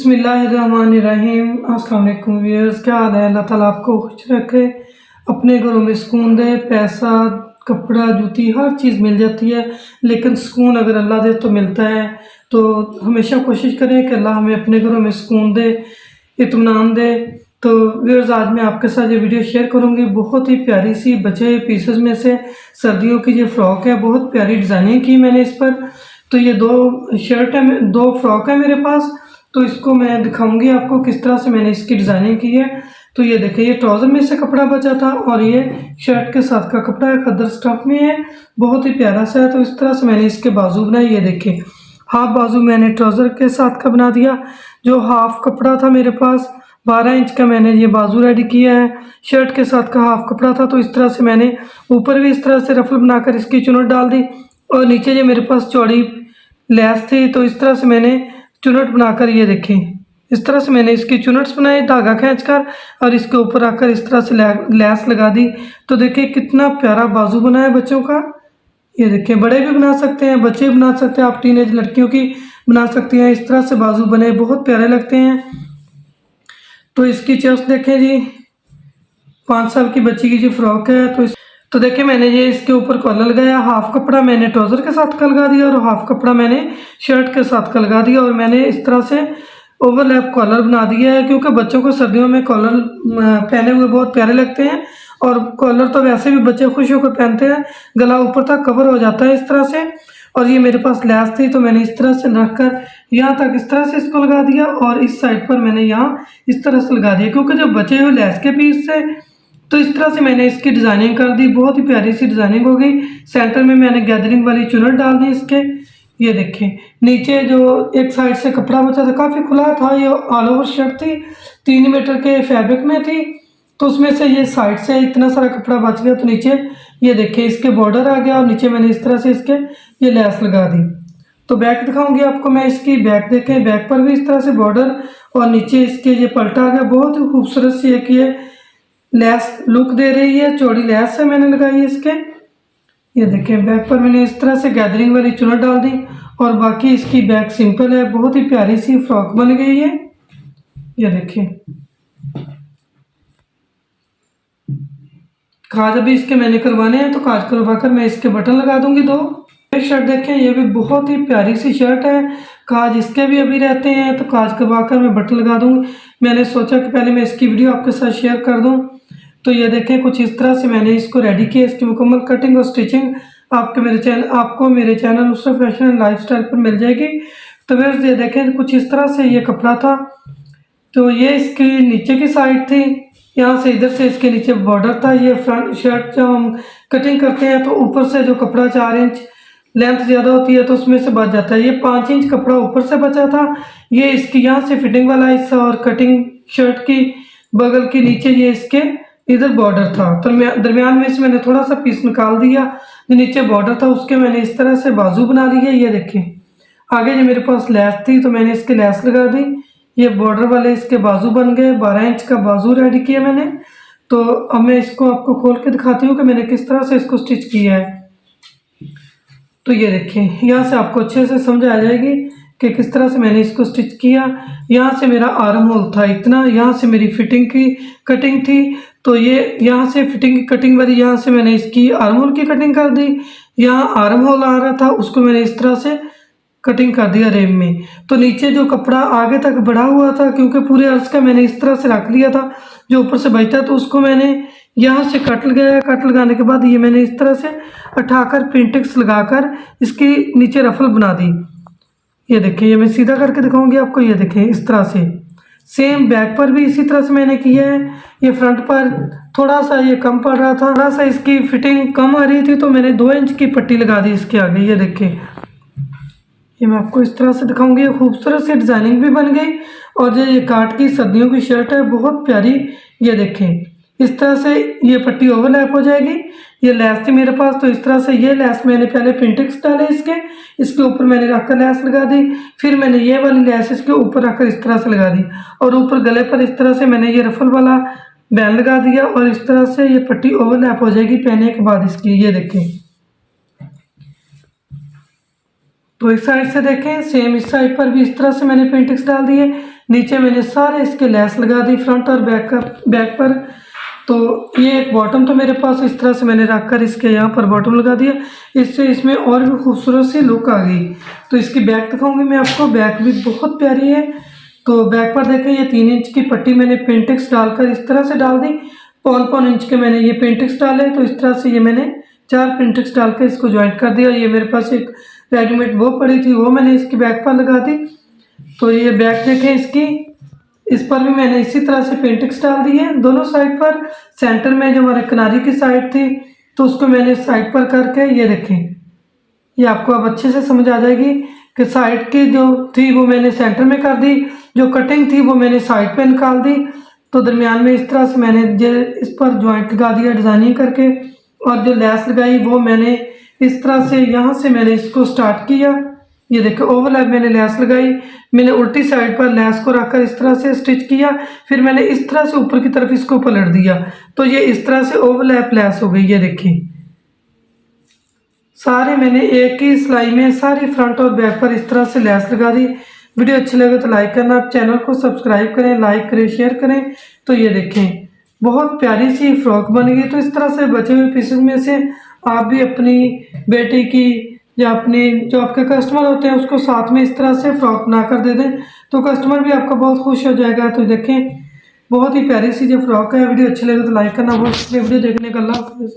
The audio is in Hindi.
बिस्मिल्लाहिर्रहमानिर्रहीम। अस्सलाम वालेकुम व्यूअर्स, क्या हाल है। अल्लाह ताला आपको खुश रखे, अपने घरों में सुकून दे। पैसा, कपड़ा, जूती हर चीज़ मिल जाती है, लेकिन सुकून अगर अल्लाह दे तो मिलता है। तो हमेशा कोशिश करें कि अल्लाह हमें अपने घरों में सुकून दे, इत्मीनान दे। तो व्यूअर्स, आज मैं आपके साथ ये वीडियो शेयर करूँगी। बहुत ही प्यारी सी बचे हुए पीसेस में से सर्दियों की ये फ़्रॉक है। बहुत प्यारी डिज़ाइनिंग की मैंने इस पर। तो ये दो शर्ट है, दो फ्रॉक है मेरे पास। तो इसको मैं दिखाऊंगी आपको किस तरह से मैंने इसकी डिज़ाइनिंग की है। तो ये देखिए, ये ट्राउज़र में से कपड़ा बचा था और ये शर्ट के साथ का कपड़ा है, खद्दर स्टफ में है, बहुत ही प्यारा सा है। तो इस तरह से मैंने इसके बाजू बनाए। ये देखिए, हाफ बाजू मैंने ट्राउज़र के साथ का बना दिया। जो हाफ कपड़ा था मेरे पास 12 इंच का, मैंने ये बाजू रेडी किया है। शर्ट के साथ का हाफ कपड़ा था, तो इस तरह से मैंने ऊपर भी इस तरह से रफल बनाकर इसकी चुनट डाल दी। और नीचे ये मेरे पास चौड़ी लैस थी, तो इस तरह से मैंने चुनट बनाकर, ये देखें, इस तरह से मैंने इसकी चुनट्स बनाई धागा खींचकर और इसके ऊपर आकर इस तरह से लैस लगा दी। तो देखिए कितना प्यारा बाजू बना है बच्चों का। ये देखिए, बड़े भी बना सकते हैं, बच्चे भी बना सकते हैं, आप टीनेज लड़कियों की बना सकती हैं। इस तरह से बाजू बने, बहुत प्यारे लगते हैं। तो इसकी चेस्ट देखें जी, 5 साल की बच्ची की जो फ्रॉक है। तो देखिए, मैंने ये इसके ऊपर कॉलर लगाया। हाफ कपड़ा मैंने ट्राउज़र के साथ का लगा दिया और हाफ कपड़ा मैंने शर्ट के साथ का लगा दिया। और मैंने इस तरह से ओवरलैप कॉलर बना दिया है, क्योंकि बच्चों को सर्दियों में कॉलर पहने हुए बहुत प्यारे लगते हैं। और कॉलर तो वैसे भी बच्चे खुश होकर पहनते हैं, गला ऊपर तक कवर हो जाता है इस तरह से। और ये मेरे पास लैस थी, तो मैंने इस तरह से रखकर यहाँ तक इस तरह से इसको लगा दिया और इस साइड पर मैंने यहाँ इस तरह से लगा दिया, क्योंकि जब बचे हुए लैस के पीस से, तो इस तरह से मैंने इसकी डिज़ाइनिंग कर दी। बहुत ही प्यारी सी डिज़ाइनिंग हो गई। सेंटर में मैंने गैदरिंग वाली चुनट डाल दी इसके। ये देखें, नीचे जो एक साइड से कपड़ा बचा था, काफ़ी खुला था, ये ऑल ओवर शर्ट थी, 3 मीटर के फैब्रिक में थी। तो उसमें से ये साइड से इतना सारा कपड़ा बच गया, तो नीचे ये देखें इसके बॉर्डर आ गया और नीचे मैंने इस तरह से इसके ये लैस लगा दी। तो बैक दिखाऊंगी आपको मैं इसकी। बैक देखें, बैक पर भी इस तरह से बॉर्डर और नीचे इसके ये पलटा आ गया। बहुत ही खूबसूरत सी एक ये लैस लुक दे रही है, चौड़ी लैस है मैंने लगाई है इसके। ये देखें, बैक पर मैंने इस तरह से गैदरिंग वाली चुनट डाल दी और बाकी इसकी बैक सिंपल है। बहुत ही प्यारी सी फ्रॉक बन गई है। ये देखें, काज अभी इसके मैंने करवाने हैं, तो काज करवाकर मैं इसके बटन लगा दूंगी 2। ये शर्ट देखें, ये भी बहुत ही प्यारी सी शर्ट है। काज इसके भी अभी रहते हैं, तो काज करवाकर मैं बटन लगा दूंगी। मैंने सोचा कि पहले मैं इसकी वीडियो आपके साथ शेयर कर दूं। तो ये देखें, कुछ इस तरह से मैंने इसको रेडी किया। इसकी मुकम्मल कटिंग और स्टिचिंग आपको मेरे channel Nusrat fashion and lifestyle पर मिल जाएगी। तो फिर ये देखें, कुछ इस तरह से ये कपड़ा था। तो ये इसकी नीचे की साइड थी, यहाँ से इधर से इसके नीचे बॉर्डर था। ये फ्रंट शर्ट जब हम कटिंग करते हैं, तो ऊपर से जो कपड़ा 4 इंच लेंथ ज़्यादा होती है, तो उसमें से बच जाता है। ये 5 इंच कपड़ा ऊपर से बचा था। ये इसकी यहाँ से फिटिंग वाला हिस्सा और कटिंग शर्ट की बगल के नीचे ये इसके इधर बॉर्डर था। तो दरमियान में से मैंने थोड़ा सा पीस निकाल दिया। जो नीचे बॉर्डर था उसके मैंने इस तरह से बाजू बना लिए। ये देखें, आगे जो मेरे पास लैस थी, तो मैंने इसके लैस लगा दी। ये बॉर्डर वाले इसके बाजू बन गए। 12 इंच का बाजू रेडी किया मैंने। तो अब मैं इसको आपको खोल के दिखाती हूँ कि मैंने किस तरह से इसको स्टिच किया है। तो ये देखें, यहाँ से आपको अच्छे से समझ आ जाएगी कि किस तरह से मैंने इसको स्टिच किया। यहाँ से मेरा आर्म होल था इतना, यहाँ से मेरी फिटिंग की कटिंग थी। तो ये यहाँ से फिटिंग की कटिंग वाली, यहाँ से मैंने इसकी आर्म होल की कटिंग कर दी। यहाँ आर्म होल आ रहा था, उसको मैंने इस तरह से कटिंग कर दिया रेम में। तो नीचे जो कपड़ा आगे तक बढ़ा हुआ था, क्योंकि पूरे अर्ज का मैंने इस तरह से रख लिया था, जो ऊपर से बचता, तो उसको मैंने यहाँ से कट लगाया। कट लगाने के बाद ये मैंने इस तरह से उठाकर पिंटेक्स लगाकर इसकी नीचे रफल बना दी। ये देखें, ये मैं सीधा करके दिखाऊंगी आपको। ये देखें, इस तरह से सेम बैक पर भी इसी तरह से मैंने किया है। ये फ्रंट पर थोड़ा सा ये कम पड़ रहा था, थोड़ा सा इसकी फिटिंग कम आ रही थी, तो मैंने 2 इंच की पट्टी लगा दी इसके आगे। ये देखें, ये मैं आपको इस तरह से दिखाऊंगी। खूबसूरत सी डिज़ाइनिंग भी बन गई। और जो ये काट की सर्दियों की शर्ट है, बहुत प्यारी। ये देखें, इस तरह से ये पट्टी ओवरलैप हो जाएगी। ये लैस थी मेरे पास, तो इस तरह से ये लैस मैंने पहले पिंटेक्स डाले इसके ऊपर मैंने रखकर लैस लगा दी। फिर मैंने ये वाली लैस इसके ऊपर रखकर इस तरह से लगा दी और ऊपर गले पर इस तरह से मैंने ये रफल वाला बैंड लगा दिया और इस तरह से ये पट्टी ओवरलैप हो जाएगी पहनने के बाद इसकी। ये देखें, तो इस साइड से देखें, सेम इस साइड पर भी इस तरह से मैंने पिंटेक्स डाल दिए। नीचे मैंने सारे इसके लेस लगा दी फ्रंट और बैक पर। तो ये एक बॉटम तो मेरे पास इस तरह से मैंने रख कर इसके यहाँ पर बॉटम लगा दिया, इससे इसमें और भी खूबसूरत सी लुक आ गई। तो इसकी बैक दिखाऊंगी मैं आपको, बैक भी बहुत प्यारी है। तो बैक पर देखें, ये 3 इंच की पट्टी मैंने पेंटेक्स डालकर इस तरह से डाल दी, 5 इंच के मैंने ये पेंटेक्स डाले। तो इस तरह से ये मैंने 4 पेंटेक्स डाल कर इसको ज्वाइंट कर दिया। ये मेरे पास एक रेडीमेड वो पड़ी थी, वो मैंने इसकी बैक पर लगा दी। तो ये बैक देखें इसकी, इस पर भी मैंने इसी तरह से पेंटेक्स डाल दी है दोनों साइड पर। सेंटर में जो हमारे किनारे की साइड थी तो उसको मैंने साइड पर करके, ये देखें, ये आपको अब अच्छे से समझ आ जाएगी कि साइड की जो थी वो मैंने सेंटर में कर दी, जो कटिंग थी वो मैंने साइड पे निकाल दी। तो दरमियान में इस तरह से मैंने इस पर जॉइंट लगा दिया डिज़ाइनिंग करके, और जो लेस लगाई वो मैंने इस तरह से यहाँ से मैंने इसको स्टार्ट किया। ये देखो ओवरलैप मैंने लेस लगाई, मैंने उल्टी साइड पर लेस को रखकर इस तरह से स्टिच किया, फिर मैंने इस तरह से ऊपर की तरफ इसको पलट दिया। तो ये इस तरह से ओवरलैप लेस हो गई। ये देखिए सारे मैंने एक ही सिलाई में सारी फ्रंट और बैक पर इस तरह से लेस लगा दी। वीडियो अच्छी लगे तो लाइक करना, आप चैनल को सब्सक्राइब करें, लाइक करें, शेयर करें। तो ये देखें बहुत प्यारी सी फ्रॉक बन गई। तो इस तरह से बचे हुए पीसेस में से आप भी अपनी बेटी की या अपनी जो आपके कस्टमर होते हैं उसको साथ में इस तरह से फ्रॉक बना कर दे दें, तो कस्टमर भी आपका बहुत खुश हो जाएगा। तो देखें बहुत ही प्यारी सी जो फ्रॉक है। वीडियो अच्छी लगे तो लाइक करना, बहुत वीडियो देखने का अल्लाह हाफ़िज़।